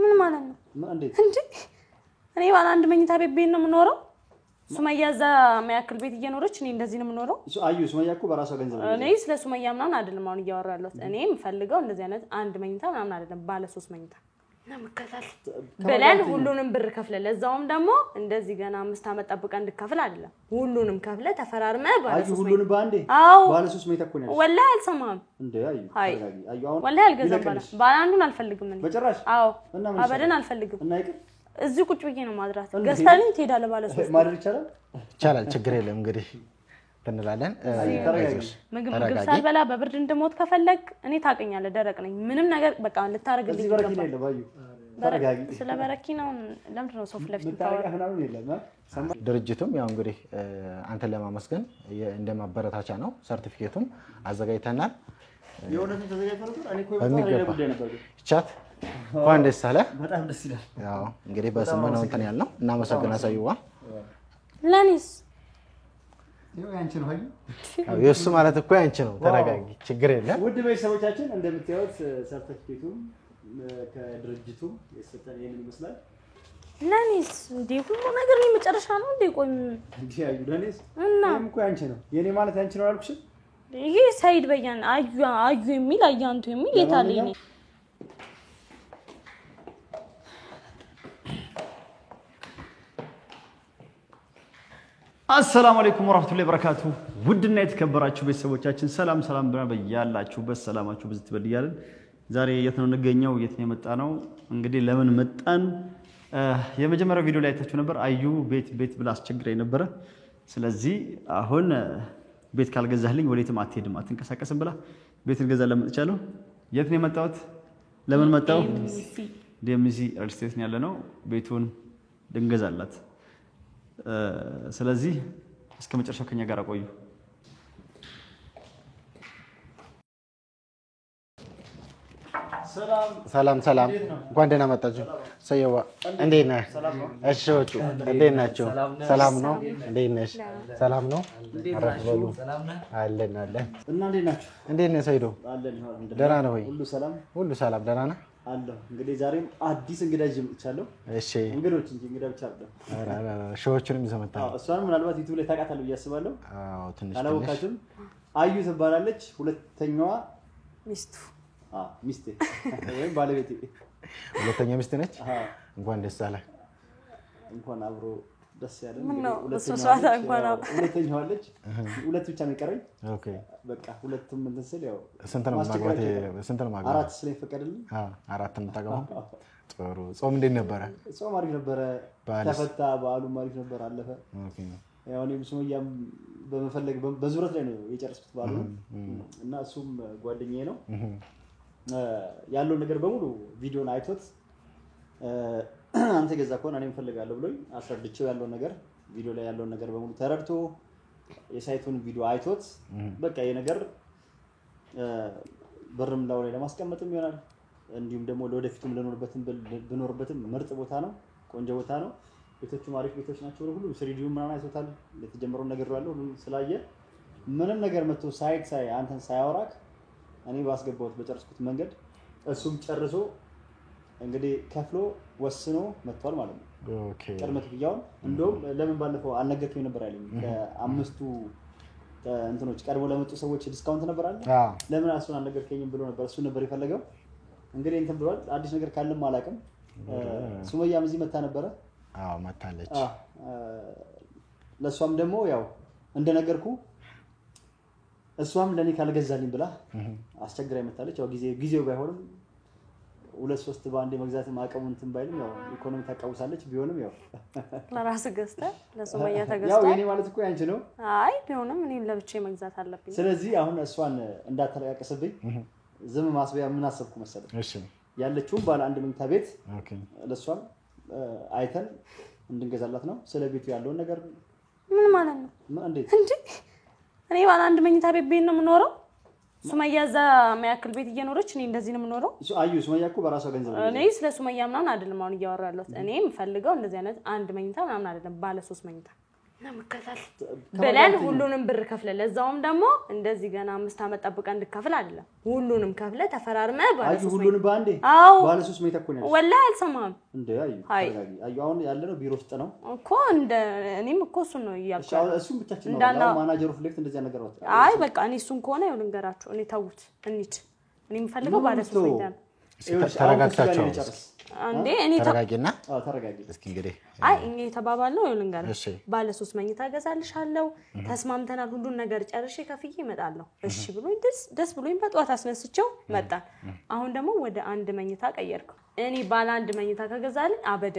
ምን ማለት ነው እንዴ እኔ ባለ አንድ መኝታ ቤት ነው የምኖረው ሱመያ እዛ ማያክል ቤት እየኖረች እኔ እንደዚህ ነው የምኖረው አዩ ሱመያ እኮ በራሷ ገንዘብ ነው እኔ ስለ ሱመያ ምናምን አይደለም አሁን እያወራለሁት እኔ የምፈልገው እንደዚህ አይነት አንድ መኝታ ምናምን አይደለም ባለ 3 መኝታ ለምከታል በላን ሁሉንም ብር ከፍለ ለዛውም ደግሞ እንደዚህ ገና 5 አመት ጠብቀን እንድከፍል አይደለም ሁሉንም ከፍለ ተፈራርመ ባለ 3 ሁሉንም ባንዴ ባለ 3 መኝታ እኮ ነው ወላሂ አልሰማም እንዴ አዩ አሁን ወላሂ አልገዛም ባለ አንዱን አልፈልግም እኔ በጭራሽ አዎ አበደን አልፈልግም እና ይቅር እዚህ ቁጭ ብዬ ነው ማድራት ገዝታልኝ ትሄዳለህ ባለ 3 ማድረግ ይቻላል ችግር የለም እንግዲህ እንላለን ምግብ ሳልበላ በብርድ እንደሞት ከፈለክ እኔ ታቀኛለህ ደረቅ ነኝ ምንም ነገር በቃ ልታረግልኝ ተረጋጊ ስለ በረኪ ነው ለምንድን ነው ሶፍ ለፍት ድርጅቱም ያው እንግዲህ አንተን ለማመስገን እንደማበረታቻ ነው ሰርቲፊኬቱም አዘጋጅተናል የሆነቱን ተዘጋጅተናል እኔ እኮ በጣም ነበር ቻት እንኳን ደስ አለ በጣም ደስ ይላል ያው እንግዲህ በስምህ ነው እንትን ያልነው እናመሰግናለን ሳይዋ ለኔስ ያንቺ ነው አዩ የሱ ማለት እኮ ያንቺ ነው ተረጋጊ ችግር የለም ውድ ቤተሰቦቻችን እንደምታዩት ሰርቲፊኬቱም ከድርጅቱ የሰጠን ይሄን ይመስላል ለኔስ እንዴ ሁሉ ነገር ነው መጨረሻ ነው እንዴ ቆይ እንዴ አዩ ለኔስ እኔም እኮ ያንቺ ነው የኔ ማለት ያንቺ ነው አልኩሽ ይሄ ሳይድ በያን አዩ የሚል አያንቱ የሚል የታለኝ ነው አሰላሙ አለይኩም ወራህመቱላሂ ወበረካቱ ውድና የተከበራችሁ ቤተሰቦቻችን ሰላም ብራ በያላችሁበት ሰላማችሁ ብዙ ትበልያለን ዛሬ የት ነው እንገኘው የት ነው የመጣ ነው እንግዲህ ለምን መጣን የመጀመሪያው ቪዲዮ ላይ አይታችሁ ነበር አዩ ቤት ብላ አስቸግረኝ ነበር ስለዚህ አሁን ቤት ካልገዛህልኝ ወዴትም አትሄድም አትንቀሳቀስም ብላ ቤት ልገዛላ መጥቻለሁ የት ነው የመጣሁት ለምን መጣው ዲኤምሲ ሪል ስቴት ነው ያለነው ቤቱን ልንገዛላት ስለዚህ እስከ መጨረሻው ከኛ ጋር ቆዩ ሰላም እንኳን ደህና መጣችሁ ሰየዋ እንዴት ነህ እሺ ወጡ እንዴት ናችሁ ሰላም ነው እንዴት ነሽ ሰላም ነው አረፈሉ አለን እና እንዴት ነህ ሰይዶ ደህና ነው ወይ ሁሉ ሰላም ደህና ነህ አለው እንግዲህ ዛሬም አዲስ እንግዳ ይዤ መጥቻለሁ እሺ እንግዶች እንጂ እንግዳ ብቻ አይደለም ሾዎቹንም ይዘመጣ እሷን ምናልባት ዩቲዩብ ላይ ታውቃታለህ ብዬ አስባለሁ አዎ ትንሽ አላወቃችም አዩ ትባላለች ሁለተኛዋ ሚስቴ ወይ ባለቤቴ ሁለተኛ ሚስቴ ነች እንኳን ደስ አለ እንኳን አብሮ ደስ ያለ ሁለተኛዋ አለች ሁለት ብቻ ነው ቀረኝ ኦኬ በቃ ሁለቱም እንትን ያው ስንት ነው ማግባት አራት ስለፈቀደልኝ አራትን ተጠቀመው ጥሩ ጾም እንዴት ነበር ጾም አሪፍ ነበር ተፈታ በዓሉም አሪፍ ነበር አለፈ ኦኬ ያው እኔ ሱመያም በመፈለግ በዙረት ላይ ነው የጨረስኩት በዓሉ እና እሱም ጓደኛዬ ነው ያለው ነገር በሙሉ ቪዲዮን አይቶት አንተ ገዛ ከሆነ እኔም ፈልጋለሁ ብሎኝ አስረድቼው ያለው ነገር ቪዲዮ ላይ ያለው ነገር በሙሉ ተረድቶ የሳይቱን ቪዲዮ አይቶት በቃ ይሄ ነገር ብርም ላው ላይ ለማስቀመጥም ይሆናል እንዲሁም ደግሞ ለወደፊቱም ለኖርበትም ምርጥ ቦታ ነው ቆንጆ ቦታ ነው ቤቶቹ ማሪፍ ቤቶች ናቸው ሁሉ ስሪዲው ምናምን አይቶታል ለተጀመረው ነገር ያለው ሁሉ ስላየ ምንም ነገር መጥቶ ሳይት አንተን ሳያወራክ እኔ ባስገባሁት በጨረስኩት መንገድ እሱም ጨርሶ እንግዲህ ከፍሎ ወስኖ መጥቷል ማለት ነው ኦኬ ቅድመ ክፍያውን እንደውም ለምን ባለፈው አልነገርከኝ ነበር አይልም ከአምስቱ እንትኖች ቀድሞ ለመጡ ሰዎች ዲስካውንት ነበር አይደል ለምን እሱን አልነገርከኝም ብሎ ነበር እሱ ነበር የፈለገው እንግዲህ እንትን ብሏል አዲስ ነገር ካለም አላውቅም ሱመያም እዚህ መታ ነበር አዎ መታለች ለሷም ደግሞ ያው እንደነገርኩ እሷም ለኔ ካልገዛልኝ ብላ አስቸግራይ መታለች ያው ጊዜው ባይሆንም ሁለት ሶስት ባንዴ መግዛት ማቀሙን እንትን ባይልም ያው ኢኮኖሚ ታቃውሳለች ቢሆንም ያው ለራስ ገዝተ ለሱመያ ተገዝተ ያው የኔ ማለት እኮ ያንቺ ነው አይ ቢሆንም እኔ ለብቻዬ መግዛት አለብኝ ስለዚህ አሁን እሷን እንዳታለቃቀስብኝ ዝም ማስበያ ምን አሰብኩ መሰለህ እሺ ያለችው ባለ አንድ መኝታ ቤት ኦኬ ለሷም አይተን እንድንገዛላት ነው ስለ ቤቱ ያለውን ነገር ምን ማለት ነው እንዴት እኔ ባለ አንድ መኝታ ቤት ነው የምኖረው ሱመያ እዛ ማያክል ቤት እየኖረች እኔ እንደዚህ ነው የምኖረው አዩ ሱመያ እኮ በራሷ ገንዘብ ነው እኔ ስለ ሱመያ ምናምን አይደለም አሁን እያወራለሁት እኔ የምፈልገው እንደዚህ አይነት አንድ መኝታ ምናምን አይደለም ባለ 3 መኝታ ነምከታል በላን ሁሉንም ብር ከፍለ ለዛውም ደግሞ እንደዚህ ገና 5 አመት ጠብቀን እንድከፍል አይደለም ሁሉንም ከፍለ ተፈራርመ ባለ 3 ሁሉንም ባንዴ ባለ 3 ሜትር እኮ ነው ወላሂ አልሰማም እንዴ አዩ አሁን ያለነው ቢሮ ውስጥ ነው እኮ እንደ እኔም እኮ እሱ ነው ይያልኩ እሱም ብቻችን ነው ማናጀሩ ፍሌክት እንደዚህ ነገር ወጣ አይ በቃ እኔ እሱን ከሆነ ይሁን ልንገራችሁ እኔ ታውት እንሂድ እኔ የምፈልገው ባለ 3 ሜትር ተረጋግታችሁ አንዴ እኔ ተረጋጊና ተረጋጊ እስኪ እንግዲህ አይ እኔ ተባባልነው ይሁን ልንገራሽ ባለ 3 መኝታ ገዛልሻለሁ ተስማምተናል ሁሉን ነገር ጨርሼ ከፍዬ እመጣለሁ እሺ ብሎኝ ደስ ብሎኝ በጧት አስነስቸው መጣ አሁን ደግሞ ወደ አንድ መኝታ ቀየርኩ እኔ ባለ አንድ መኝታ ከገዛልኝ አበደ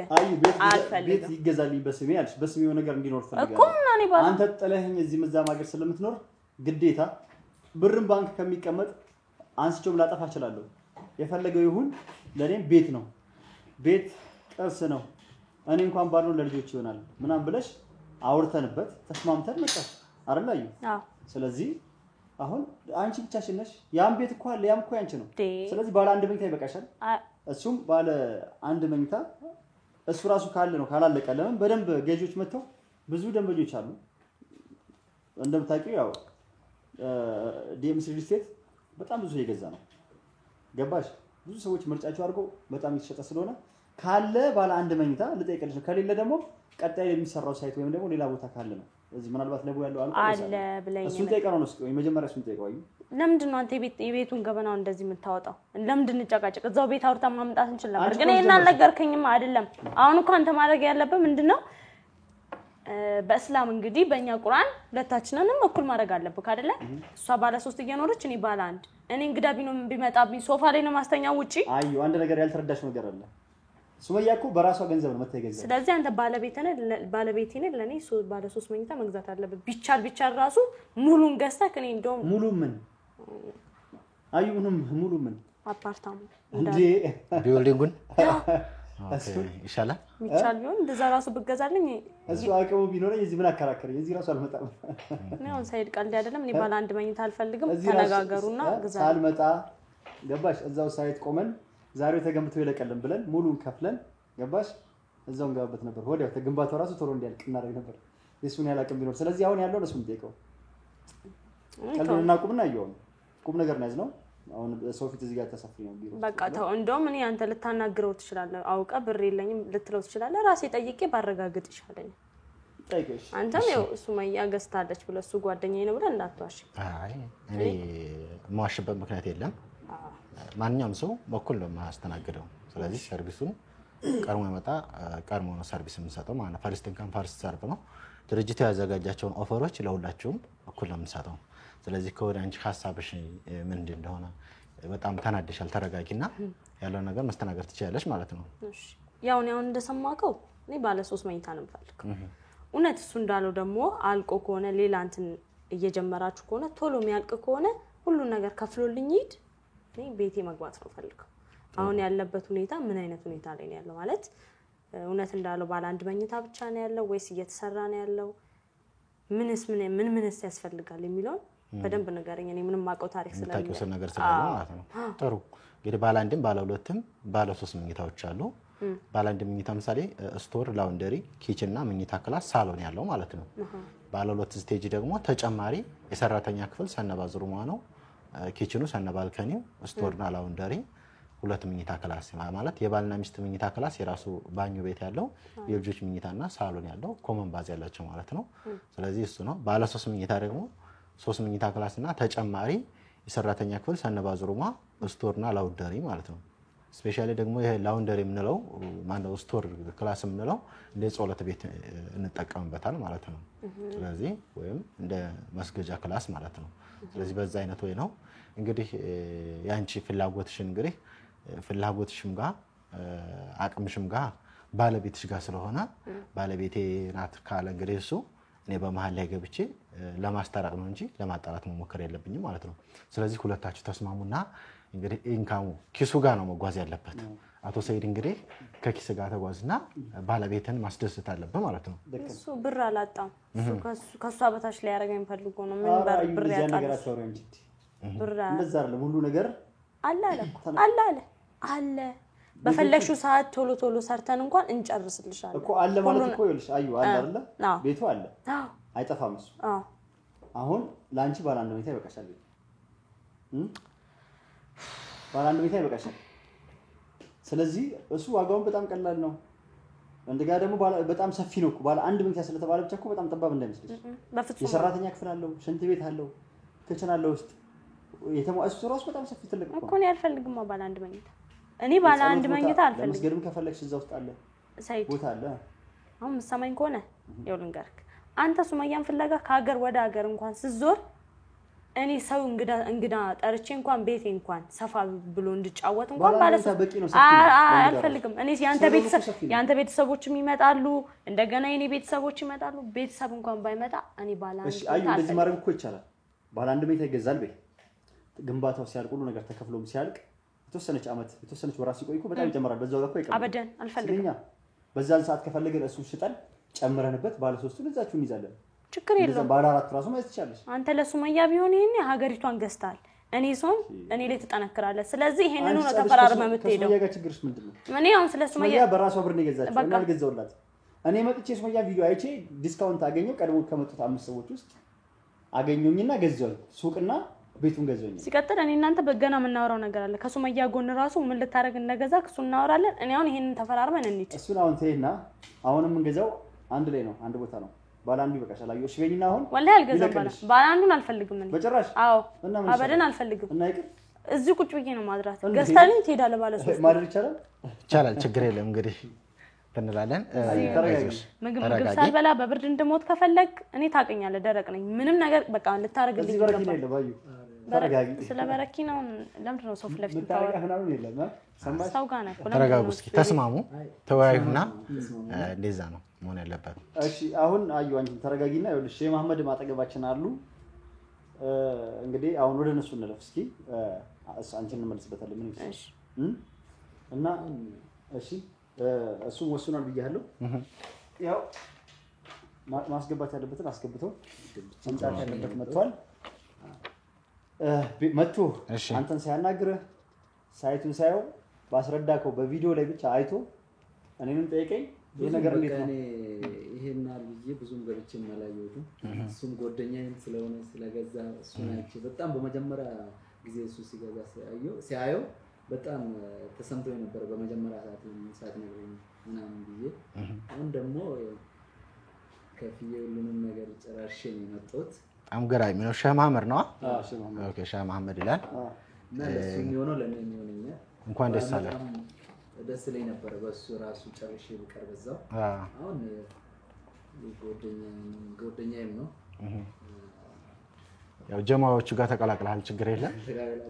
ቤት ይገዛልኝ በስሜ አልሽ በስሜው ነገር እንዲኖር ፈልጋለሁ እኮ እኔ ባለ አንተ ጥለህኝ እዚህ መዛም ሀገር ስለምትኖር ግዴታ ብርን ባንክ ከሚቀመጥ አንስቼው ላጠፋ እችላለሁ የፈለገው ይሁን ለኔም ቤት ነው ቤት ቅርስ ነው እኔ እንኳን ባለው ለልጆች ይሆናል ምናም ብለሽ አውርተንበት ተስማምተን መጣ አይደል አዎ ስለዚህ አሁን አንቺ ብቻሽን ነሽ ያም ቤት እኮ አለ ያም እኮ ያንቺ ነው ስለዚህ ባለ አንድ መኝታ ይበቃሻል እሱም ባለ አንድ መኝታ እሱ ራሱ ካለ ነው ካላለቀ ለምን በደንብ ገጆች መተው ብዙ ደንበኞች አሉ እንደምታውቂው ያው ዲኤምሲ ሪል ስቴት በጣም ብዙ እየገዛ ነው ገባሽ ብዙ ሰዎች ምርጫቸው አድርጎ በጣም እየተሸጠ ስለሆነ ካለ ባለ አንድ መኝታ ልጠይቅልሽ ከሌለ ደግሞ ቀጣይ የሚሰራው ሳይት ወይም ደግሞ ሌላ ቦታ ካለ ነው እዚህ ምናልባት ለቡ ያለው አለ ብለኝ እሱን ጠይቀው ነው እስኪ መጀመሪያ እሱን ጠይቀው አዩ ለምንድን ነው አንተ የቤቱን ገበናው እንደዚህ የምታወጣው ለምንድን እንጨቃጨቅ እዛው ቤት አውርታ ማምጣት እንችል ነበር ግን እኔና አልነገርከኝም አይደለም አሁን እኮ አንተ ማድረግ ያለበት ምንድነው በእስላም እንግዲህ በእኛ ቁርአን ሁለታችንንም እኩል ማድረግ አለብክ አይደለ እሷ ባለ 3 እየኖረች እኔ ባለ አንድ እኔ እንግዳ ቢመጣብኝ ሶፋ ላይ ነው ማስተኛው ውጪ አዩ አንድ ነገር ያልተረዳሽ ነገር አለ ሱመያ እኮ በራሷ ገንዘብ ነው መተገንዘብ ስለዚህ አንተ ባለቤቴ ነህ ለኔ ባለ 3 መኝታ መግዛት አለበት ቢቻል ራሱ ሙሉን ገዝተህ እኔ እንደውም ሙሉ ምን አዩ ሙሉ ምን አፓርታማ እንዴ ቢልዲንጉን ይሻላል ይቻል ቢሆን እንደዛ ራሱ ብገዛልኝ እሱ አቀሙ ቢኖረኝ እዚህ ምን አከራከረኝ እዚህ ራሱ አልመጣም ነው ሳይድ ቀልድ አይደለም እኔ ባለ አንድ መኝታ አልፈልግም ተነጋገሩና ግዛ ሳልመጣ ገባሽ እዛው ሳይት ቆመን ዛሬው ተገንብቶ ይለቀልን ብለን ሙሉን ከፍለን ገባሽ እዛው እንገባበት ነበር ወዲያው ተግንባታው ራሱ ቶሎ እንዲያልቅ እናደርግ ነበር የሱን ያላቀም ቢኖር ስለዚህ አሁን ያለው ለሱም ጠይቀው ቀልድና ቁምና ይየው ቁም ነገር ነው ያዝነው አሁን ሶፊት እዚህ ጋር ተሰፍሪ ነው ቢሮ በቃ ተው እንደውም እኔ አንተ ልታናግረው ትችላለህ አውቀ ብር የለኝም ልትለው ትችላለህ ራሴ ጠይቄ ባረጋግጥ ይሻለኝ ጠይቀሽ አንተም ያው ሱመያ ገዝታለች ብለ እሱ ጓደኛዬ ነው ብለ እንዳትዋሽ አይ እኔ ማዋሽበት ምክንያት የለም ማንኛውም ሰው በኩል ነው ማስተናገደው ስለዚህ ሰርቪሱን ቀርሞ ይመጣ ቀርሞ ነው ሰርቪስ የምንሰጠው ማለት ፈርስት ኢንካም ፈርስት ሰርቭ ነው ድርጅቱ ያዘጋጃቸውን ኦፈሮች ለሁላችሁም እኩል ነው የምንሰጠው ስለዚህ ከወደ አንቺ ሐሳብሽ ምን እንደሆነ በጣም ተናደሻል ተረጋጊና ያለው ነገር መስተናገር ትችያለሽ ማለት ነው እሺ ያው ነው እንደሰማከው እኔ ባለ 3 መኝታ ነው የምፈልገው እውነት እሱ እንዳለው ደግሞ አልቆ ከሆነ ሌላ እንትን እየጀመራችሁ ከሆነ ቶሎ የሚያልቅ ከሆነ ሁሉ ነገር ከፍሎልኝ ይድ እኔ ቤቴ መግባት ነው ፈልገው አሁን ያለበት ሁኔታ ምን አይነት ሁኔታ ላይ ነው ያለው ማለት እውነት እንዳለው ባለ አንድ መኝታ ብቻ ነው ያለው ወይስ እየተሰራ ነው ያለው ምንስ ያስፈልጋል የሚለው በደንብ ነገርኝ እኔ ምንም ማቀው ታሪክ ስለሌለ ታውቂው ነገር ስለሌለ ማለት ነው ጥሩ እንግዲህ ባለ አንድም ባለ ሁለትም ባለ 3 መኝታዎች አሉ ባለ አንድ መኝታ ምሳሌ ስቶር ላውንደሪ ኪችን እና መኝታ ክላስ ሳሎን ያለው ማለት ነው ባለ ሁለት ስቴጅ ደግሞ ተጨማሪ የሰራተኛ ክፍል ሰነባዝሩ ነው ኪችኑ ሰነባልከኒው ስቶርና ላውንደሪ ሁለት መኝታ ክላስ ማለት የባልና ሚስት መኝታ ክላስ የራሱ ባኞ ቤት ያለው የልጆች መኝታና ሳሎን ያለው ኮመን ባዝ ያላቸው ማለት ነው ስለዚህ እሱ ነው ባለ 3 መኝታ ደግሞ 3 መኝታ ክላስና ተጨማሪ የሰራተኛ ክፍል ሰነባዝሩማ ስቶርና ላውንደሪ ማለት ነው ስፔሻሊ ደግሞ ይሄ ላውንደሪ የምንለው ማነው ስቶር ክላስ የምንለው እንደ ጾለት ቤት እንጠቀምበታል ማለት ነው ስለዚህ ወይም እንደ መስገጃ ክላስ ማለት ነው ስለዚህ በዛ አይነት ወይ ነው እንግዲህ ያንቺ ፍላጎትሽን እንግዲህ ፍላጎትሽም ጋር አቅምሽም ጋር ባለቤትሽ ጋር ስለሆነ ባለቤቴ ናት ካለ እንግዲህ እሱ እኔ በመሃል ላይ ገብቼ ለማስተራቅ ነው እንጂ ለማጣራት መሞከር የለብኝም ማለት ነው ስለዚህ ሁለታችሁ ተስማሙና እንግዲህ ኢንካሙ ኪሱ ጋር ነው መጓዝ ያለበት አቶ ሰይድ እንግዲህ ከኪስ ጋር ተጓዝና ባለቤትን ማስደሰት አለበት ማለት ነው እሱ ብር አላጣም እሱ ከሷ በታች ላይ ያረጋኝ ፈልጎ ነው ምን ብር ያጣል ብር እንደዛ አይደለም ሁሉ ነገር አለ በፈለግሽው ሰዓት ቶሎ ቶሎ ሰርተን እንኳን እንጨርስልሻለን እኮ አለ ማለት እኮ ይልሽ አዩ አለ አይደለ ቤቱ አለ አይጠፋም እሱ አሁን ላንቺ ባለ አንድ መኝታ ይበቃሻል ባለ አንድ መኝታ ይበቃሻል ስለዚህ እሱ ዋጋውን በጣም ቀላል ነው እንደጋ ደግሞ በጣም ሰፊ ነው እኮ ባለ አንድ መኝታ ስለተባለ ብቻ እኮ በጣም ጠባብ እንዳይመስልሽ የሰራተኛ ክፍል አለው ሽንት ቤት አለው ክችን አለው ውስጥ እሱ ራሱ በጣም ሰፊ ትልቅ እኮ ነው ያልፈልግም ባለ አንድ መኝታ እኔ ባለ አንድ መኝታ አልፈልግም ለመስገድም ከፈለግሽ እዛ ውስጥ አለ ሳይት ቦታ አለ አሁን መሰማኝ ከሆነ ይኸውልህ አንተ ሱመያን ፍለጋ ከሀገር ወደ ሀገር እንኳን ስዞር እኔ ሰው እንግዳ ጠርቼ እንኳን ቤቴ እንኳን ሰፋ ብሎ እንድጫወት እንኳን ባለሱ አልፈልግም እኔ ያንተ ቤተሰቦችም ይመጣሉ እንደገና የኔ ቤተሰቦች ይመጣሉ ቤተሰብ እንኳን ባይመጣ እኔ ባለ አንድ እሺ አዩ እንደዚህ ማድረግ እኮ ይቻላል ባለ አንድ ቤት ይገዛል ቤት ግንባታው ሲያልቅ ሁሉ ነገር ተከፍሎም ሲያልቅ የተወሰነች አመት የተወሰነች ወራት ሲቆይ እኮ በጣም ይጨምራል በዛው ጋር እኮ ይቀር አበደን አልፈልግም በዛን ሰዓት ከፈለገን እሱ ሽጠን ጨምረንበት ባለ 3 ልዛችሁ እንይዛለን ችግር የለውም ባለ 4 ራሱ ማለት ይቻላል አንተ ለሱመያ ቢሆን ይሄን ሀገሪቷን ገዝታል እኔ ሶም እኔ ላይ ተጠናከራለህ ስለዚህ ይሄንን ነው ተፈራርመ የምትሄደው ሱመያ ጋር ችግርሽ ምንድነው እኔ አሁን ስለ ሱመያ በራሷ ብር ነው የገዛችው እና አልገዛውላት እኔ መጥቼ ሱመያ ቪዲዮ አይቼ ዲስካውንት አገኘው ቀድሞ ከመጡት 5 ሰዎች ውስጥ አገኘውኝና ገዛው ሱቅና ቤቱን ገዛውኝ ሲቀጥል እኔ እናንተ በገና የምናወራው ነገር አለ ከሱመያ ጎን ራሱ ምን ልታረግ እንደገዛ እሱ እናወራለን እኔ አሁን ይሄንን ተፈራርመን እንሂድ እሱን አሁን ተይና አሁንም እንገዛው አንድ ላይ ነው አንድ ቦታ ነው ባለ አንዱ ይበቃሻል አዩ እሺ በይና አሁን ወላሂ አልገዛም ባለ አንዱን አልፈልግም እኔ በጭራሽ አዎ አበደን አልፈልግም እና ይቅር እዚህ ቁጭ ብዬ ነው ማድራት ገዝታልኝ ትሄዳለህ ባለ 3 ማድረግ ይቻላል ችግር የለም እንግዲህ እንላለን ምግብ ሳልበላ በብርድ እንድሞት ከፈለግ እኔ ታቀኛለህ ደረቅ ነኝ ምንም ነገር በቃ ልታረግልኝ ይገባል ተረጋጊ ስለበረኪ ነው ለምንድን ነው ሰው ፍለፍት ምናምን የለም ሰማሽ ሰው ጋር ነው ተረጋጉ እስኪ ተስማሙ ተወያዩና እንደዛ ነው መሆን ያለበት እሺ አሁን አዩ አንቺ ተረጋጊና ይኸውልሽ ሼህ መሐመድ ማጠገባችን አሉ እንግዲህ አሁን ወደ እነሱ እንለፍ እስኪ አንቺን እንመልስበታለን ምን ይመስል እና እሺ እሱም ወስኗል ብያለሁ ያው ማስገባት ያለበትን አስገብተው መምጣት ያለበት መጥቷል መጥቶ አንተን ሳያናግርህ ሳይቱን ሳይው ባስረዳከው በቪዲዮ ላይ ብቻ አይቶ እኔንም ጠይቀኝ ይሄ ነገር እንዴት ነው ይሄን አልዬ ብዙም ገብቼ ማላየውም እሱም ጓደኛዬም ስለሆነ ስለገዛ እሱን አይቼ በጣም በመጀመሪያ ጊዜ እሱ ሲገዛ ሲያየው በጣም ተሰምቶኝ ነበር በመጀመሪያ ሰዓት ነው ምናምን ብዬ አሁን ደግሞ ከፍዬ ሁሉንም ነገር ጨራርሼ ነው የመጣሁት በጣም ገራሚ ነው ሼህ መሐመድ ነው ኦኬ ሼህ መሐመድ ይላል እና ለሱ የሚሆነው ለኔ የሚሆነኛል እንኳን ደስ አለ ደስ ላይ ነበር በሱ ራሱ ጨርሼ ብቀር በዛው አሁን ጓደኛዬም ነው ያው ጀማዎቹ ጋር ተቀላቅለሃል ችግር የለም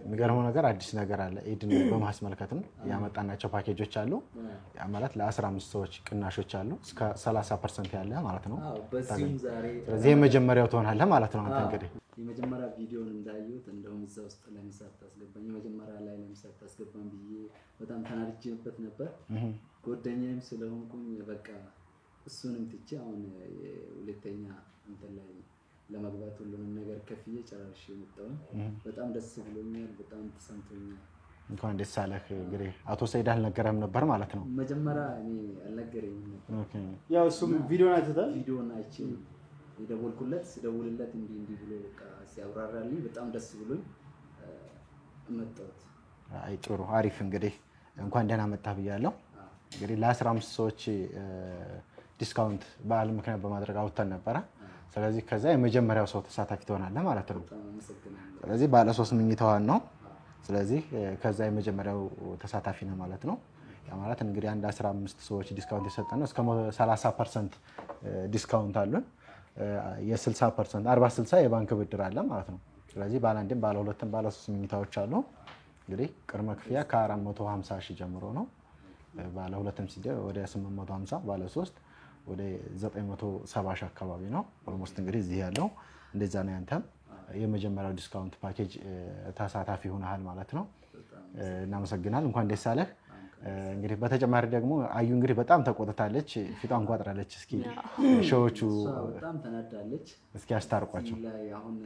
የሚገርመው ነገር አዲስ ነገር አለ ኢድን በማስመልከትም ያመጣናቸው ፓኬጆች አሉ ያ ማለት ለ15 ሰዎች ቅናሾች አሉ እስከ 30% ያለ ማለት ነው አዎ በዚህም ዛሬ ስለዚህ የመጀመሪያው ትሆናለህ ማለት ነው አንተ እንግዲህ የመጀመሪያ ቪዲዮን እንዳየሁት እንደውም እዛ ውስጥ ለምሳሌ ታስገባኝ የመጀመሪያ ላይ ለምሳሌ ታስገባኝ ብዬ በጣም ተናድጄበት ነበር ጓደኛዬም ስለሆንኩኝ በቃ እሱንም ትቼ አሁን ሁለተኛ እንትን ላይ ለማግባት ሁሉንም ነገር ከፍዬ ጨራርሼ መጣሁ በጣም ደስ ብሎኛል በጣም ተሰምቶኛል እንኳን ደስ አለህ እንግዲህ አቶ ሰይድ አልነገረም ነበር ማለት ነው መጀመሪያ እኔ አልነገረኝም ነበር ኦኬ ያው እሱም ቪዲዮን አይተታል ቪዲዮን አይቼ የደወልኩለት ስደውልለት እንዲህ ብሎ በቃ ሲያብራራልኝ በጣም ደስ ብሎኝ መጣሁት አይ ጥሩ አሪፍ እንግዲህ እንኳን ደህና መጣህ ብያለሁ እንግዲህ ለ15 ሰዎች ዲስካውንት በዓል ምክንያት በማድረግ አውጥተን ነበር ስለዚህ ከዛ የመጀመሪያው ሰው ተሳታፊ ትሆናለህ ማለት ነው ስለዚህ ባለ 3 ምኝታዋን ነው ስለዚህ ከዛ የመጀመሪያው ተሳታፊ ነው ማለት ነው ያ ማለት እንግዲህ አንድ 15 ሰዎች ዲስካውንት የሰጠን ነው እስከ 30% ዲስካውንት አሉን የ60% 40-60 የባንክ ብድር አለ ማለት ነው ስለዚህ ባለ አንድም ባለ ሁለትም ባለ 3 ምኝታዎች አሉ እንግዲህ ቅድመ ክፍያ ከ450 ሺህ ጀምሮ ነው ባለ ሁለትም ሲደር ወደ 850 ባለ 3 ወደ 970 ሺህ አካባቢ ነው ኦልሞስት እንግዲህ እዚህ ያለው እንደዛ ነው ያንተም የመጀመሪያው ዲስካውንት ፓኬጅ ተሳታፊ ሆነሃል ማለት ነው እናመሰግናለን እንኳን ደስ አለህ እንግዲህ በተጨማሪ ደግሞ አዩ እንግዲህ በጣም ተቆጥታለች ፊቷን ቋጥራለች እስኪ ሾዎቹ በጣም ተናዳለች እስኪ አስታርቋቸው ላይ አሁን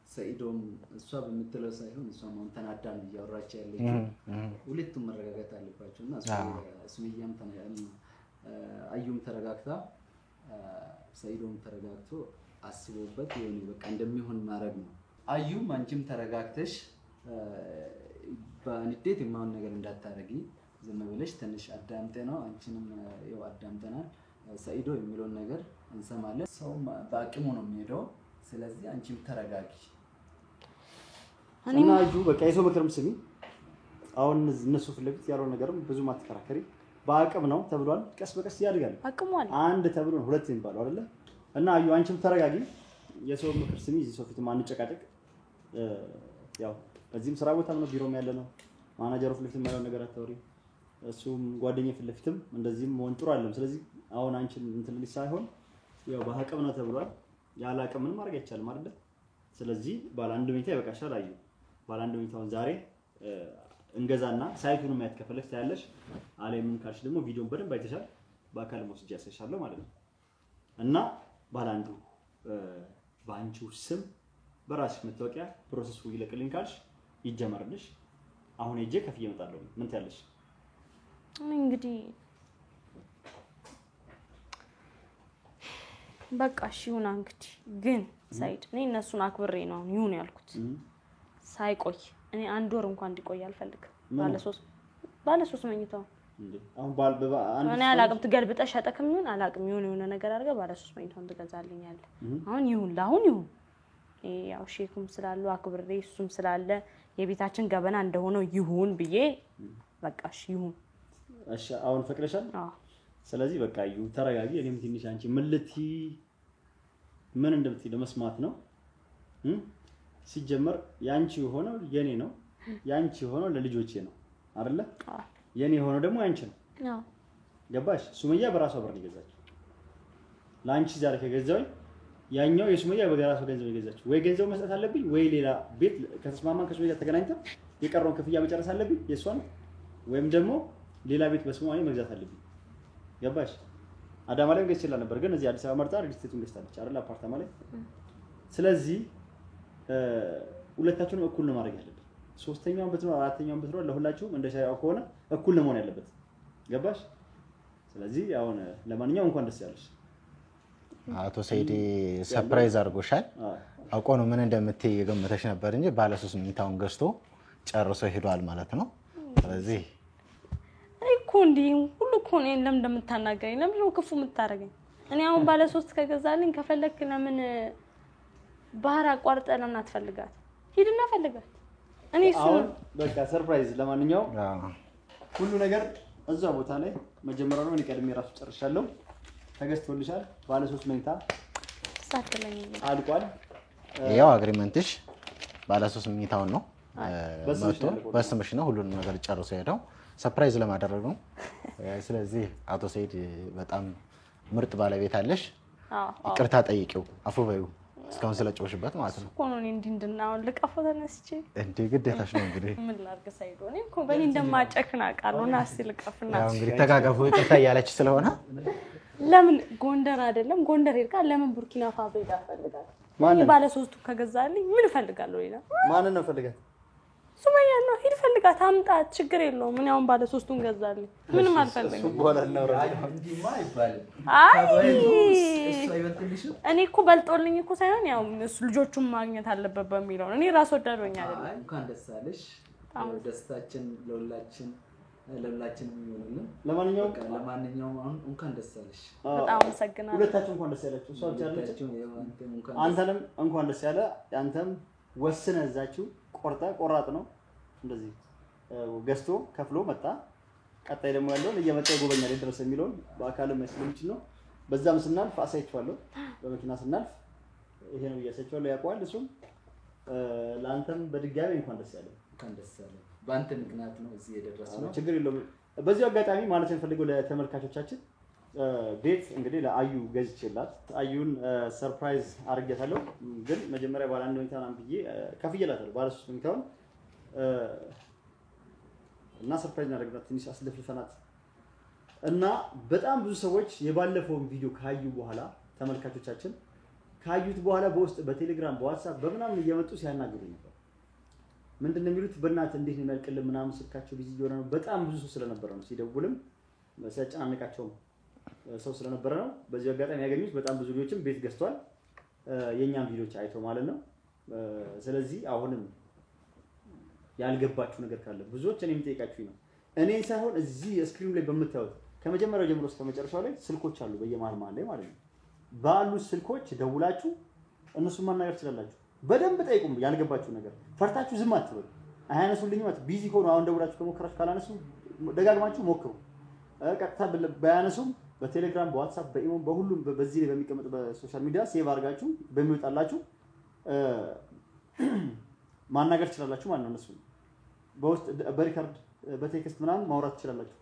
ሰይዶም እሷ በምትለው ሳይሆን እሷም አሁን ተናዳን እያወራች ያለችው ሁለቱም መረጋጋት አለባቸው እና ሱመያም አዩም ተረጋግታ ሰይዶም ተረጋግቶ አስቦበት የሆነ በቃ እንደሚሆን ማድረግ ነው። አዩም አንቺም ተረጋግተሽ በንዴት የማይሆን ነገር እንዳታረጊ ዝም ብለሽ ትንሽ አዳምጤ ነው አንቺንም ያው አዳምጠናል። ሰይዶ የሚለውን ነገር እንሰማለን። ሰው በአቅሙ ነው የሚሄደው። ስለዚህ አንቺም ተረጋጊ። እና አዩ በቃ የሰው ምክርም ስሚ። አሁን እነሱ ፍለግት ያለው ነገርም ብዙ ማትከራከሪ በአቅም ነው ተብሏል። ቀስ በቀስ ያድጋል። አቅሟል አንድ ተብሎ ሁለት ይባላል አይደለ? እና አዩ አንቺም ተረጋጊ። የሰው ምክር ስሚ። እዚህ ሰው ፊት ማንጨቃጨቅ ያው በዚህም ስራ ቦታም ነው ቢሮም ያለ ነው። ማናጀሩ ፊት ለፊት ማለት ነገር አታውሪ። እሱም ጓደኛዬ ፊት ለፊትም እንደዚህም መሆን ጥሩ አይደለም። ስለዚህ አሁን አንቺን እንትን ልጅ ሳይሆን ያው በአቅም ነው ተብሏል። ያለ አቅም ምን ማድረግ አይቻልም አይደል? ስለዚህ ባለ አንድ መኝታ ይበቃሻል። አዩ ባለ አንድ መኝታውን ዛሬ እንገዛና ሳይቱን ማየት ከፈለግሽ ታያለሽ። አለይ ምን ካልሽ ደግሞ ቪዲዮን በደንብ አይተሻል። በአካል ወስጄ ያሳይሻለሁ ማለት ነው። እና ባለ አንዱ በአንቺው ስም በራስሽ መታወቂያ ፕሮሰሱ ይለቅልኝ ካልሽ ይጀመርልሽ። አሁን ሄጄ ከፍዬ እመጣለሁ። ምን ትያለሽ? እንግዲህ በቃ እሺ ይሁን። እንግዲህ ግን ሰይድ እኔ እነሱን አክብሬ ነው ይሁን ያልኩት። ሳይቆይ እኔ አንድ ወር እንኳን እንዲቆይ አልፈልግም። ባለ ሶስት መኝታው እንዴ አሁን አንድ እኔ አላቅም ትገልብጠሽ ሸጠክም ይሁን አላቅም የሆነ ነገር አድርገህ ባለ ሶስት መኝታውን ትገዛልኛለህ። አሁን ይሁን ለአሁን ይሁን። ያው ሼኩም ስላሉ አክብሬ እሱም ስላለ የቤታችን ገበና እንደሆነው ይሁን ብዬ በቃ እሺ ይሁን። እሺ አሁን ፈቅደሻል? አዎ። ስለዚህ በቃ ይሁን ተረጋጊ። እኔም ትንሽ አንቺ ምን እንደምትይ ለመስማት ነው። ሲጀመር ያንቺ ሆኖ የኔ ነው፣ ያንቺ ሆኖ ለልጆቼ ነው አይደለ? አዎ። የኔ ሆኖ ደግሞ ያንቺ ነው። አዎ። ገባሽ? ሱመያ በራሷ ብር ነው የገዛችው። ላንቺ ዛሬ ከገዛው ያኛው የሱመያ በራሷ ገንዘብ የገዛችው ወይ ገንዘብ መስጠት አለብኝ ወይ ሌላ ቤት ከተስማማን ከሱመያ ተገናኝተን የቀረውን ክፍያ መጨረስ አለብኝ የሷን ወይም ደግሞ ሌላ ቤት በስሟ መግዛት አለብኝ። ገባሽ? አዳማ ላይ ገዝቼላ ነበር ግን እዚህ አዲስ አበባ መርጣ ሪጅስትሬሽን ገዝታለች አይደል? አፓርታማ ላይ። ስለዚህ ሁለታችሁንም እኩል ነው ማድረግ ያለበት። ሶስተኛውን ብትኖር አራተኛውን ብትኖር ለሁላችሁም እንደ ሻያው ከሆነ እኩል ነው መሆን ያለበት። ገባሽ? ስለዚህ አሁን ለማንኛውም እንኳን ደስ ያለሽ። አቶ ሰይድ ሰርፕራይዝ አድርጎሻል። አውቆ ነው ምን እንደምትይ የገመተሽ ነበር እንጂ ባለ ሶስት መኝታውን ገዝቶ ጨርሶ ሄዷል ማለት ነው። ስለዚህ እኮ እንዴ ሁሉ እኮ ነው ለምን እንደምታናገረኝ ለምን ነው ክፉ የምታረገኝ? እኔ አሁን ባለ ሶስት ከገዛልኝ ከፈለክ ለምን ባህር አቋርጠ ለምን አትፈልጋት? ሂድና ፈልጋት። እኔ እሱ በቃ ሰርፕራይዝ። ለማንኛውም ሁሉ ነገር እዛ ቦታ ላይ መጀመሪያ ነው። እኔ ቀድሜ ራሱ ጨርሻለሁ። ተገዝቶልሻል። ባለ ሶስት መኝታ ሳትለኝ አልቋል። ያው አግሪመንትሽ ባለ ሶስት መኝታውን ነው በስምሽ ነው ሁሉንም ነገር ጨርሶ ሄደው ሰርፕራይዝ ለማድረግ ነው። ስለዚህ አቶ ሰይድ በጣም ምርጥ ባለቤት አለሽ። ይቅርታ ጠይቂው፣ አፉ በይው እስካሁን ስለጨውሽበት ማለት ነው። እኮ ነው እንድናው ልቀፈው ተነስቼ እንዴ ግዴታሽ ነው እንግዲህ። ምን ላድርግ ሰይዶ? እኔ እኮ በእኔ እንደማጨክን አውቃለሁ። ና እስኪ ልቀፍና ያው እንግዲህ ተጋገፉ ይቅርታ እያለች ስለሆነ ለምን ጎንደር አይደለም ጎንደር ሄድካ ለምን ቡርኪና ፋሶ ሄዳ ፈልጋል? ማን ባለ ሶስቱ ከገዛልኝ ምን ፈልጋለሁ? ሌላ ማንን ነው ፈልጋት? ሱመያ ነው። ሂድ ፈልጋት አምጣት፣ ችግር የለውም። ምን ያውን ባለ ሶስቱን ገዛልኝ ምንም አልፈልግም። በኋላ እናወራ። እኔ እኮ በልጦልኝ እኮ ሳይሆን ያው እሱ ልጆቹን ማግኘት አለበት በሚለው ነው። እኔ ራስ ወዳድ ሆኜ አይደለም። እንኳን ደስ አለሽ። ደስታችን ለሁላችንም ይሆንልን። ለማንኛውም አሁን እንኳን ደስ አለሽ። በጣም አመሰግናለሁ። ሁለታችሁ እንኳን ደስ ያላችሁ። እሷ ብቻ አይደለች። አንተንም እንኳን ደስ ያለ። አንተም ወስነህ እዛችሁ ቆራጥ ነው እንደዚህ ገዝቶ ከፍሎ መጣ። ቀጣይ ደግሞ ያለው እየመጣ ይጎበኛል ድረስ የሚለውን በአካልም መስለምች ነው። በዛም ስናልፍ አሳይቻለሁ። በመኪና ስናልፍ ይሄ ነው እያሳይቻለሁ። ያውቀዋል እሱም። ለአንተም በድጋሚ እንኳን ደስ ያለ። እንኳን ደስ ያለ። በአንተ ምክንያት ነው እዚህ የደረስነው። ችግር የለውም። በዚህ አጋጣሚ ማለት እንፈልገው ለተመልካቾቻችን ቤት እንግዲህ ለአዩ ገዝቼላት አዩን ሰርፕራይዝ አድርጌታለሁ። ግን መጀመሪያ ባለ አንድ መኝታ ምናምን ብዬ ከፍዬላታለሁ ባለ ሶስት መኝታውን እና ሰርፕራይዝ እናደርግላት ትንሽ አስለፍልፈናት እና በጣም ብዙ ሰዎች የባለፈውን ቪዲዮ ካዩ በኋላ ተመልካቾቻችን ካዩት በኋላ በውስጥ በቴሌግራም በዋትስአፕ በምናምን እየመጡ ሲያናግሩኝ ነበር። ምንድነው የሚሉት? በእናትህ እንዴት ነው የሚያልቅልህ ምናምን ስልካቸው ቢዚ እየሆነ ነው። በጣም ብዙ ሰው ስለነበረ ነው ሲደውልም ሲያጨናንቃቸው ሰው ስለነበረ ነው። በዚህ አጋጣሚ ያገኙት በጣም ብዙ ልጆችም ቤት ገዝቷል የኛም ቪዲዮዎች አይተው ማለት ነው። ስለዚህ አሁንም ያልገባችሁ ነገር ካለ ብዙዎች እኔ የምጠይቃችሁ ነው እኔን ሳይሆን እዚህ ስክሪኑ ላይ በምታዩት ከመጀመሪያው ጀምሮ እስከ መጨረሻው ላይ ስልኮች አሉ በየመሃል ላይ ማለት ነው። ባሉ ስልኮች ደውላችሁ እነሱን ማናገር ትችላላችሁ። በደንብ ጠይቁም ያልገባችሁ ነገር ፈርታችሁ ዝም አትበሉ። አያነሱልኝም ማለት ቢዚ ሆኖ አሁን ደውላችሁ ከሞከራችሁ ካላነሱ ደጋግማችሁ ሞክሩ። ቀጥታ ባያነሱም በቴሌግራም በዋትስአፕ በኢሞ በሁሉም በዚህ ላይ በሚቀመጥ በሶሻል ሚዲያ ሴቭ አድርጋችሁ በሚወጣላችሁ ማናገር ትችላላችሁ ማለት ነው። እነሱ በውስጥ በሪከርድ በቴክስት ምናምን ማውራት ትችላላችሁ።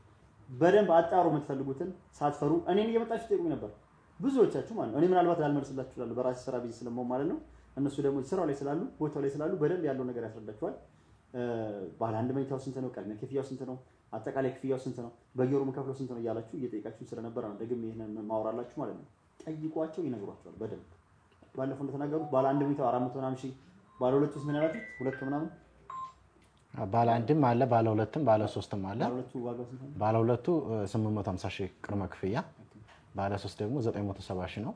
በደንብ አጣሩ የምትፈልጉትን ሳትፈሩ እኔን እየመጣችሁ ጠይቁኝ ነበር ብዙዎቻችሁ ማለት ነው። እኔ ምናልባት ላልመልስላችሁ እችላለሁ በራሴ ስራ ቢዚ ስለምሆን ማለት ነው። እነሱ ደግሞ ስራው ላይ ስላሉ ቦታው ላይ ስላሉ በደንብ ያለው ነገር ያስረዳችኋል። ባለ አንድ መኝታው ስንት ነው? ቅድመ ክፍያው ስንት ነው? አጠቃላይ ክፍያው ስንት ነው? በየወሩ የምከፍለው ስንት ነው እያላችሁ እየጠየቃችሁ ስለነበረ ነው ደግሜ ይሄንን ማውራላችሁ ማለት ነው። ጠይቋቸው ይነግሯችኋል በደንብ። ባለፈው እንደተናገሩት ባለ አንድ መኝታው 400 ምናምን ሺህ፣ ባለ ሁለት ውስጥ ምን ያላችሁት? ሁለት ምናምን ባለ አንድም አለ፣ ባለ ሁለትም ባለ ሶስትም አለ። ባለ ሁለቱ ዋጋው ስንት ነው? ባለ ሁለቱ 850 ሺህ ቅድመ ክፍያ፣ ባለ 3 ደግሞ 970 ሺህ ነው።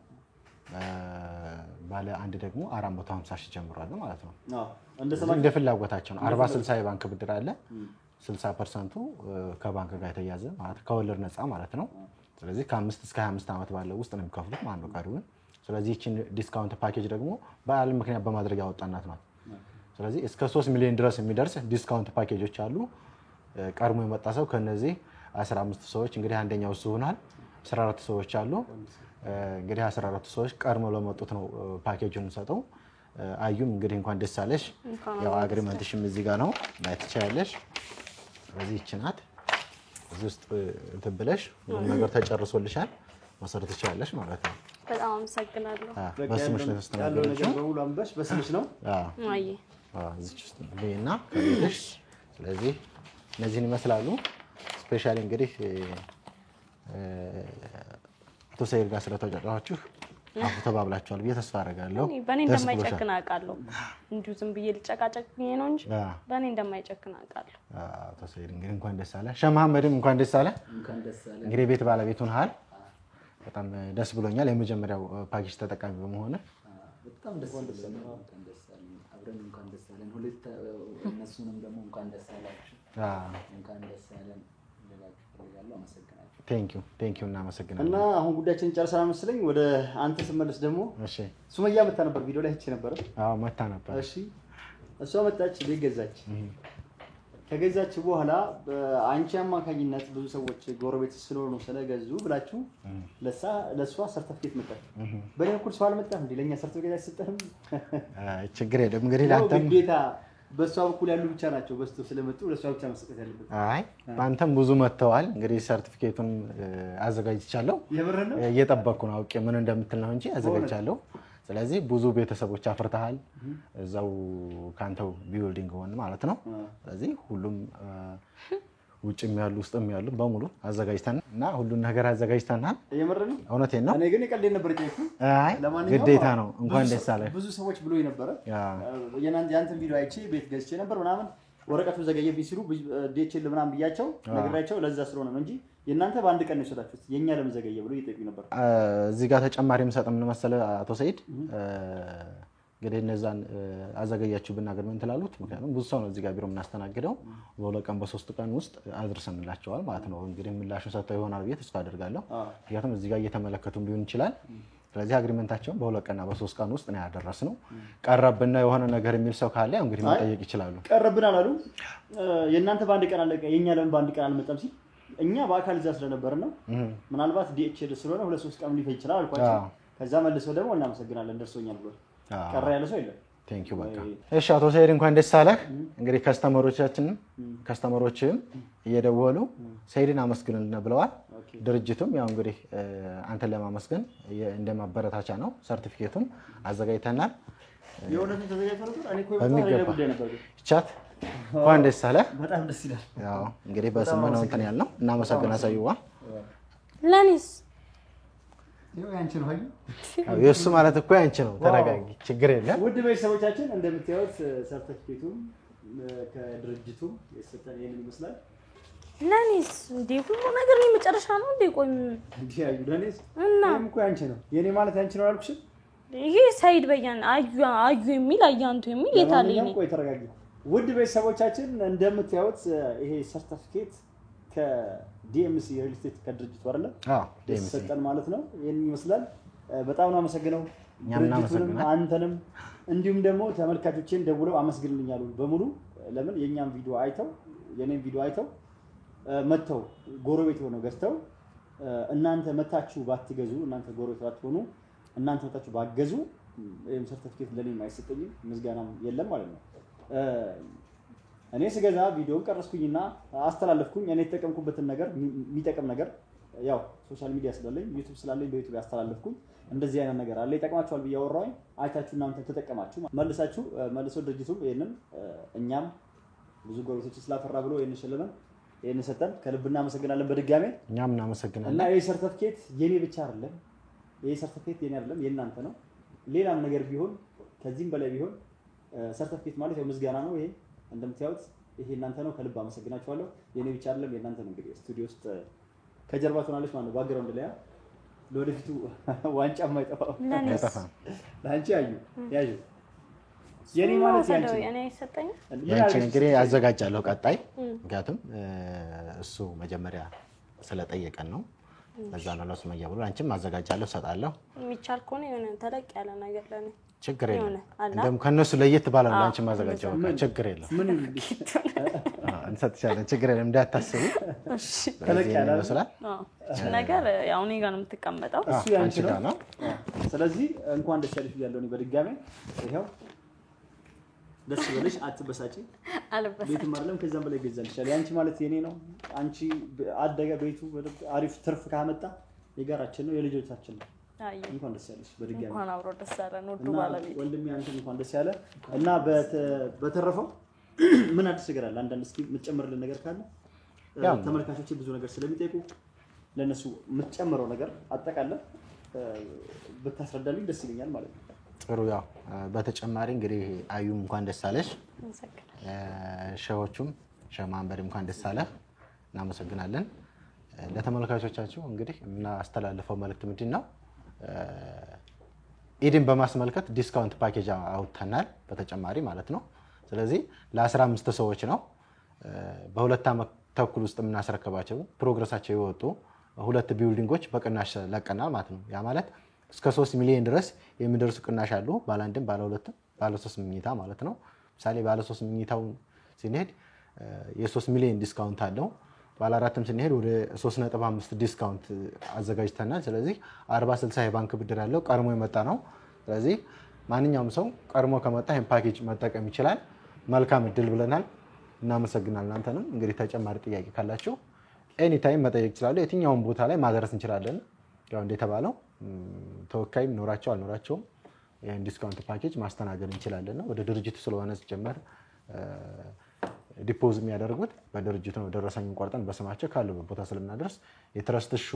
ባለ አንድ ደግሞ 450 ሺህ ጀምሯል ማለት ነው። እንደ ፍላጎታቸው ነው። 40/60 የባንክ ብድር አለ። 60% ከባንክ ጋር የተያዘ ማለት ከወለድ ነፃ ማለት ነው። ስለዚህ ከ5 እስከ 25 ዓመት ባለው ውስጥ ነው የሚከፍሉት ማለት ነው ቀሪውን። ስለዚህ እቺን ዲስካውንት ፓኬጅ ደግሞ በዓል ምክንያት በማድረግ ያወጣናት ማለት። ስለዚህ እስከ 3 ሚሊዮን ድረስ የሚደርስ ዲስካውንት ፓኬጆች አሉ። ቀድሞ የመጣ ሰው ከነዚህ 15 ሰዎች እንግዲህ አንደኛው እሱ ሆኗል። 14 ሰዎች አሉ። እንግዲህ 14 ሰዎች ቀድሞ ለመጡት ነው ፓኬጁን ሰጠው። አዩም እንግዲህ እንኳን ደስ አለሽ። ያው አግሪመንትሽም እዚህ ጋር ነው ማየት ትችያለሽ። ስለዚህ እቺ ናት። እዚህ ውስጥ እንትን ብለሽ ሁሉ ነገር ተጨርሶልሻል መሰረት ትችያለሽ ማለት ነው። በጣም አመሰግናለሁ። በስምሽ ነው ተስተናግደው ነገር በሙሉ አንበሽ በስምሽ ነው። አይ እዚህ ውስጥ ቤና ከቤትሽ። ስለዚህ እነዚህን ይመስላሉ። ስፔሻሊ እንግዲህ አቶ ሰይድ ጋር ስለተጫጫችሁ አፉ ተባብላችኋል ብዬ ተስፋ አደርጋለሁ። በእኔ እንደማይጨክን አውቃለሁ። እንዲሁ ዝም ብዬ ልጨቃጨቅኝ ነው እንጂ በእኔ እንደማይጨክን አውቃለሁ። አቶ ሰይድ እንግዲህ እንኳን ደስ አለ። ሸህ መሐመድም እንኳን ደስ አለ። እንግዲህ ቤት ባለቤት ሆነሃል። በጣም ደስ ብሎኛል። የመጀመሪያው ፓኬጅ ተጠቃሚ በመሆነ በጣም ደስ ብሎኛል። አብረን እንኳን ደስ አለን። ሁለት እነሱንም ደግሞ እንኳን ደስ አላችሁ። እንኳን ደስ አለን ልላችሁ ፈልጋለሁ። አመሰግናለሁ። ቴንክ ዩ እናመሰግናለን። እና አሁን ጉዳያችንን ጨርሰናል መሰለኝ። ወደ አንተ ስመለስ ደግሞ እሺ፣ ሱመያ መታ ነበር፣ ቪዲዮ ላይ አይቼ ነበር። አዎ መታ ነበር። እሺ፣ እሷ መጣች፣ ቤት ገዛች። ከገዛች በኋላ በአንቺ አማካኝነት ብዙ ሰዎች ጎረቤት ስለሆኑ ስለገዙ ብላችሁ ለሷ ሰርተፊኬት መጣች። በእኔ በኩል ሰው አልመጣም እንዴ? ለኛ ሰርተፊኬት አይሰጠንም? ችግር የለም እንግዲህ ላንተም ግዴታ በሷ በኩል ያሉ ብቻ ናቸው በስተው ስለመጡ ለሷ ብቻ መስጠት ያለበት። አይ ባንተም ብዙ መተዋል። እንግዲህ ሰርቲፊኬቱን አዘጋጅቻለሁ። የምር ነው እየጠበቅኩ ነው። አውቄ ምን እንደምትል ነው እንጂ አዘጋጅቻለሁ። ስለዚህ ብዙ ቤተሰቦች አፍርተሃል እዛው ካንተው ቢልዲንግ ሆነ ማለት ነው። ስለዚህ ሁሉም ውጭም ያሉ ውስጥም ያሉ በሙሉ አዘጋጅተን እና ሁሉን ነገር አዘጋጅተናል። የምር ነው። እውነቴን ነው። እኔ ግን የቀልዴን ነበር የጠየኩት። አይ ግዴታ ነው። እንኳን ደስ አለ። ብዙ ሰዎች ብሎኝ ነበር። ያንተን ቪዲዮ አይቼ ቤት ገዝቼ ነበር ምናምን ወረቀቱ ዘገየብኝ ሲሉ ዲኤችኤል ምናምን ብያቸው ነግራቸው ለዛ ስለሆነ ነው እንጂ የእናንተ በአንድ ቀን ነው የሰጣችሁት የኛ ለምን ዘገየ ብሎ እየጠየቁኝ ነበር። እዚህ ጋር ተጨማሪ የምሰጠው ምን መሰለህ አቶ ሰይድ፣ እንግዲህ እነዛን አዘገያችሁ ብናገር ምን ትላሉት? ምክንያቱም ብዙ ሰው ነው እዚህ ጋር ቢሮ የምናስተናግደው። በሁለት ቀን በሶስት ቀን ውስጥ አድርሰንላቸዋል ማለት ነው። እንግዲህ ምላሹን ሰጥተው ይሆናል ብዬ ተስፋ አደርጋለሁ። ምክንያቱም እዚህ ጋር እየተመለከቱም ሊሆን ይችላል። ስለዚህ አግሪመንታቸውን በሁለት ቀንና በሶስት ቀን ውስጥ ነው ያደረስነው። ቀረብና የሆነ ነገር የሚል ሰው ካለ ያው እንግዲህ መጠየቅ ይችላሉ። ቀረብን አላሉ። የእናንተ በአንድ ቀን አለቀ፣ የኛ ለምን በአንድ ቀን አልመጣም ሲል እኛ በአካል እዛ ስለነበርን ነው። ምናልባት ዲኤችኤል ስለሆነ 2-3 ቀን ሊፈጅ ይችላል አልኳቸው። ከዛ መልሰው ደግሞ እናመሰግናለን ደርሶኛል ብሎ ቀረ ያለ ሰው የለም። ቴንክ ዩ በቃ እሺ። አቶ ሰይድ እንኳን ደስ አለህ። እንግዲህ ከስተመሮችም እየደወሉ ሰይድን አመስግኑልን ብለዋል። ድርጅቱም ያው እንግዲህ አንተን ለማመስገን እንደማበረታቻ ነው ሰርቲፊኬቱን አዘጋጅተናል። የሆነቱን ተዘጋጅቶ ነበር። እኔ እኮ የመጣው ጉዳይ ነበር። ቻት እንኳን ደስ አለህ። በጣም ደስ ይላል። ያው እንግዲህ በስምህ ነው እንትን ያልነው። እናመሰግናለን። ሳይዋ ለኔስ ይኸው ያንቺ ነው አይደል? የእሱ ማለት እኮ ያንቺ ነው። ተረጋጊ፣ ችግር የለም። ውድ ቤተሰቦቻችን እንደምታዩት ሰርተፊኬቱም ከድርጅቱ የሰጠን ይሄንን ይመስላል። ለኔስ እንዴ ሁሉ ነገር ነው መጨረሻ ነው እንዴ? ቆይ እንዴ አዩ ለኔስ እና እኮ ያንቺ ነው የኔ ማለት ያንቺ ነው አልኩሽ። ይሄ ሳይድ በያን አዩ የሚል አያንቱ የሚል የታለኝ ነው። ቆይ ተረጋጊ። ውድ ቤተሰቦቻችን እንደምታዩት ይሄ ሰርተፊኬት ከዲኤምሲ ሪል ስቴት ከድርጅቱ አይደለ? የሰጠን ማለት ነው። ይሄንን ይመስላል። በጣም ነው አመሰግነው ድርጅቱንም አንተንም እንዲሁም ደግሞ ተመልካቾችን ደውለው አመስግንልኛሉ በሙሉ። ለምን የኛም ቪዲዮ አይተው የኔም ቪዲዮ አይተው መተው ጎረቤት ሆነው ገዝተው እናንተ መታችሁ ባትገዙ እናንተ ጎረቤት ባትሆኑ እናንተ መታችሁ ባገዙ ይሄን ሰርተፊኬት ለኔ አይሰጠኝም፣ ምስጋናም የለም ማለት ነው። እኔ ስገዛ ቪዲዮን ቀረስኩኝና አስተላለፍኩኝ። እኔ የተጠቀምኩበትን ነገር የሚጠቅም ነገር ያው ሶሻል ሚዲያ ስላለኝ ዩቲዩብ ስላለኝ በዩቲዩብ ያስተላለፍኩኝ። እንደዚህ አይነት ነገር አለ ይጠቅማችኋል ብዬ አወራሁኝ። አይታችሁ እናንተ ተጠቀማችሁ መልሶ ድርጅቱም ይሄንን እኛም ብዙ ጎረቤቶች ስላፈራ ብሎ ይሄን ሸለመን ይሄን ሰጠን። ከልብ እናመሰግናለን በድጋሜ እኛም እናመሰግናለን። እና ይሄ ሰርተፊኬት የኔ ብቻ አይደለም፣ ይሄ ሰርተፊኬት የኔ አይደለም የእናንተ ነው። ሌላም ነገር ቢሆን ከዚህም በላይ ቢሆን ሰርተፊኬት ማለት ያው ምስጋና ነው። ይሄ እንደምታዩት ይሄ እናንተ ነው። ከልብ አመሰግናችኋለሁ። የኔ ብቻ አይደለም የእናንተ ነው። እንግዲህ ስቱዲዮ ውስጥ ከጀርባ ትሆናለች ማለት ነው። ባክግራውንድ ላይ ለወደፊቱ ዋንጫ የማይጠፋው ለአንቺ ያዩ የኔ ማለት ያንቺ እኔ አይሰጠኝ ያንቺ እንግዲህ አዘጋጃለሁ ቀጣይ። ምክንያቱም እሱ መጀመሪያ ስለጠየቀን ነው። ለዛ ነው ለሱመያ ብሎ አንቺም አዘጋጃለሁ ሰጣለሁ። የሚቻል ከሆነ የሆነ ተለቅ ያለ ነገር ለኔ ችግር የለም። እንደም ከነሱ ለየት ባለ ነው አንቺም አዘጋጃው። ችግር የለም። ምን እንሰጥሻለን። ችግር የለም እንዳታስቢ። እሺ ተለቅ ያለ ይመስላል። እቺ ነገር ያው እኔ ጋር ነው የምትቀመጠው። እሱ ያንቺ ነው። ስለዚህ እንኳን ደስ ያለሽ ያለው ነው በድጋሜ ይሄው ደስ ይበልሽ። አትበሳጪ። ቤቱም አይደለም ከዛም በላይ ገዛልሻል። ያንቺ ማለት የኔ ነው። አንቺ አደገ ቤቱ አሪፍ ትርፍ ካመጣ የጋራችን ነው የልጆቻችን ነው። እንኳን ደስ ያለሽ በድጋሚ እንኳን አብሮ ደስ ያለን ወዱ ባለቤት ወንድሜ አንተም እንኳን ደስ ያለ እና በተረፈው ምን አዲስ ነገር አለ? አንዳንድ እስኪ የምትጨምርልን ነገር ካለ ተመልካቾች ብዙ ነገር ስለሚጠይቁ ለነሱ የምትጨምረው ነገር አጠቃላይ ብታስረዳልኝ ደስ ይለኛል ማለት ነው። ጥሩ ያው በተጨማሪ እንግዲህ አዩም እንኳን ደስ አለሽ። ሸዎቹም ሸማንበድ እንኳን ደስ አለህ። እናመሰግናለን። ለተመልካቾቻችሁ እንግዲህ እናስተላልፈው መልእክት ምንድነው? ኢድን በማስመልከት ዲስካውንት ፓኬጅ አውጥተናል በተጨማሪ ማለት ነው። ስለዚህ ለ15 ሰዎች ነው በሁለት ዓመት ተኩል ውስጥ የምናስረከባቸው ፕሮግረሳቸው የወጡ ሁለት ቢልዲንጎች በቅናሽ ለቀናል ማለት ነው። ያ ማለት እስከ 3 ሚሊዮን ድረስ የሚደርሱ ቅናሽ አሉ። ባለ አንድም ባለ ሁለትም ባለ 3 መኝታ ማለት ነው። ምሳሌ ባለ 3 መኝታው ስንሄድ የ3 ሚሊዮን ዲስካውንት አለው። ባለ አራትም ስንሄድ ወደ 3.5 ዲስካውንት አዘጋጅተናል። ስለዚህ 40/60 የባንክ ብድር ያለው ቀድሞ የመጣ ነው። ስለዚህ ማንኛውም ሰው ቀድሞ ከመጣ ይሄን ፓኬጅ መጠቀም ይችላል። መልካም እድል ብለናል። እናመሰግናለን። እናንተንም እንግዲህ ተጨማሪ ጥያቄ ካላችሁ ኤኒ ታይም መጠየቅ ይችላሉ። የትኛውን ቦታ ላይ ማድረስ እንችላለን። ያው እንደተባለው ተወካይም ኖራቸው አልኖራቸውም ይሄን ዲስካውንት ፓኬጅ ማስተናገድ እንችላለን ነው። ወደ ድርጅቱ ስለሆነ ሲጀመር ዲፖዝ የሚያደርጉት በድርጅቱ ነው። ደረሰኙን ቆርጠን በስማቸው ካለበት ቦታ ስለምናደርስ የትረስትሹ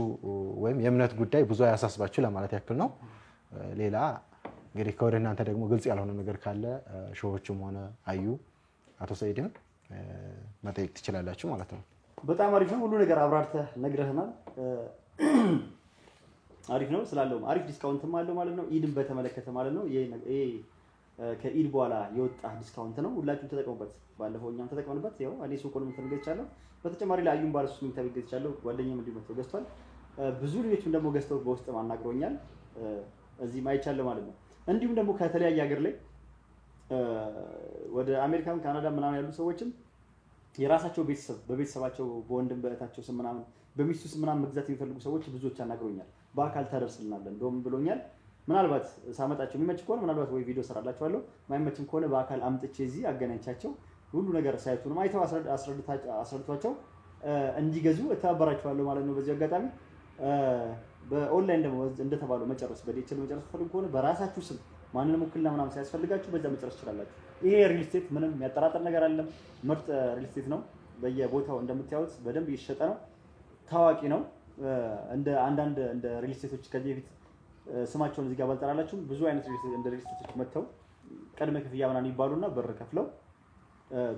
ወይም የእምነት ጉዳይ ብዙ አያሳስባችሁ ለማለት ያክል ነው። ሌላ እንግዲህ ከወደ እናንተ ደግሞ ግልጽ ያልሆነ ነገር ካለ ሾዎቹም ሆነ አዩ አቶ ሰይድን መጠየቅ ትችላላችሁ ማለት ነው። በጣም አሪፍ ነው። ሁሉ ነገር አብራርተህ ነግረህናል። አሪፍ ነው ስላለው አሪፍ ዲስካውንትም አለው ማለት ነው። ኢድን በተመለከተ ማለት ነው። ይሄ ከኢድ በኋላ የወጣ ዲስካውንት ነው። ሁላችሁም ተጠቀሙበት። ባለፈው እኛም ተጠቅመንበት ያው እኔ ሱቆንም ተገዝቻለሁ። በተጨማሪ ለአዩም ባለ 3 መኝታ ቤት ገዝቻለሁ። ጓደኛዬም እንዲሁ መጥቶ ገዝቷል። ብዙ ልጆችም ደግሞ ገዝተው በውስጥ አናግረውኛል። እዚህ ማይቻለው ማለት ነው። እንዲሁም ደግሞ ከተለያየ ሀገር ላይ ወደ አሜሪካም ካናዳ ምናምን ያሉ ሰዎችም የራሳቸው ቤተሰብ በቤተሰባቸው በወንድም በእህታቸው ስም ምናምን በሚስቱ ስም ምናምን መግዛት የሚፈልጉ ሰዎች ብዙዎች አናግረውኛል። በአካል ታደርስልናለን እንደውም ብሎኛል። ምናልባት ሳመጣቸው የሚመች ከሆነ ምናልባት ወይ ቪዲዮ ሰራላችኋለሁ። ማይመችም ከሆነ በአካል አምጥቼ እዚህ አገናኝቻቸው ሁሉ ነገር ሳይቱንም አይተው አስረድቷቸው እንዲገዙ እተባበራቸዋለሁ ማለት ነው። በዚህ አጋጣሚ በኦንላይን ደግሞ እንደተባለው መጨረስ በዲጂታል መጨረስ ፈልጉ ከሆነ በራሳችሁ ስም ማንንም ውክልና ምናምን ሳያስፈልጋችሁ በዛ መጨረስ ትችላላችሁ። ይሄ ሪል ስቴት ምንም የሚያጠራጥር ነገር አይደለም። ምርጥ ሪል ስቴት ነው። በየቦታው እንደምታዩት በደንብ እየተሸጠ ነው። ታዋቂ ነው። እንደ አንዳንድ እንደ ሪል ስቴቶች ከዚህ በፊት ስማቸውን እዚህ ጋር ባልጠራላችሁ ብዙ አይነት እንደ ሪልስቴቶች መጥተው ቅድመ ክፍያ ምናምን ይባሉና በር ከፍለው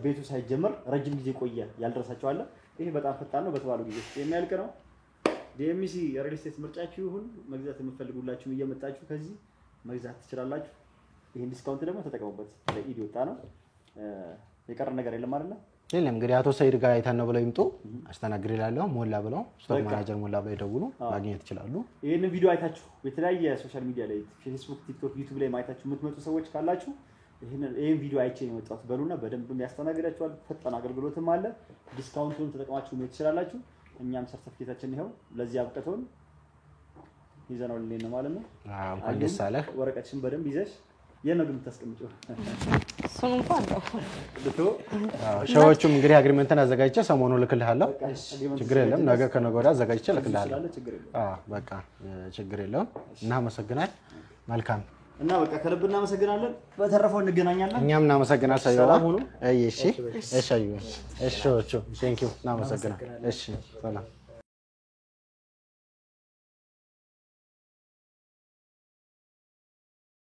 ቤቱ ሳይጀመር ረጅም ጊዜ ቆየ ያልደረሳቸው አለ። ይሄ በጣም ፈጣን ነው፣ በተባለው ጊዜ የሚያልቅ ነው። ዲኤምሲ ሪል ስቴት ምርጫችሁ ይሁን። መግዛት የምትፈልጉላችሁ እየመጣችሁ ከዚህ መግዛት ትችላላችሁ። ይሄን ዲስካውንት ደግሞ ተጠቀሙበት። ለኢድ ወጣ ነው። የቀረ ነገር የለም አይደል? የለም። እንግዲህ አቶ ሰይድ ጋር አይተን ነው ብለው ይምጡ። አስተናግድ ይላለው ሞላ ብለው ስቶክ ማናጀር ሞላ ብለው ይደውሉ፣ ማግኘት ይችላሉ። ይሄን ቪዲዮ አይታችሁ የተለያየ ሶሻል ሚዲያ ላይ ፌስቡክ፣ ቲክቶክ፣ ዩቲዩብ ላይ ማየታችሁ የምትመጡ ሰዎች ካላችሁ ይሄን ቪዲዮ አይቼ ነው የመጣሁት በሉና በደንብ ያስተናግዳችኋል። ፈጣን አገልግሎትም አለ። ዲስካውንቱን ተጠቅማችሁ ነው ትችላላችሁ። እኛም ሰርቲፊኬታችን ይሄው ለዚህ አብቀተውን ይዘናል ነው ማለት ነው። እንኳን ደስ አለህ። ወረቀትሽን በደንብ ይዘሽ የት ነው ግን የምታስቀምጪው? እሱን እንኳን ነው ሸዎቹም እንግዲህ አግሪመንትን አዘጋጅቼ ሰሞኑን ልክልሃለሁ። ችግር የለም። ነገ ከነገ ወዲያ አዘጋጅቼ ልክልሃለሁ። በቃ ችግር የለውም። እናመሰግናለን። መልካም እና በቃ ከልብ እናመሰግናለን። በተረፈው እንገናኛለን። እኛም እናመሰግናለን። ሰላም ሁኑ። እሺ እሺ እሺ ቴንክ ዩ እናመሰግናለን። እሺ ሰላም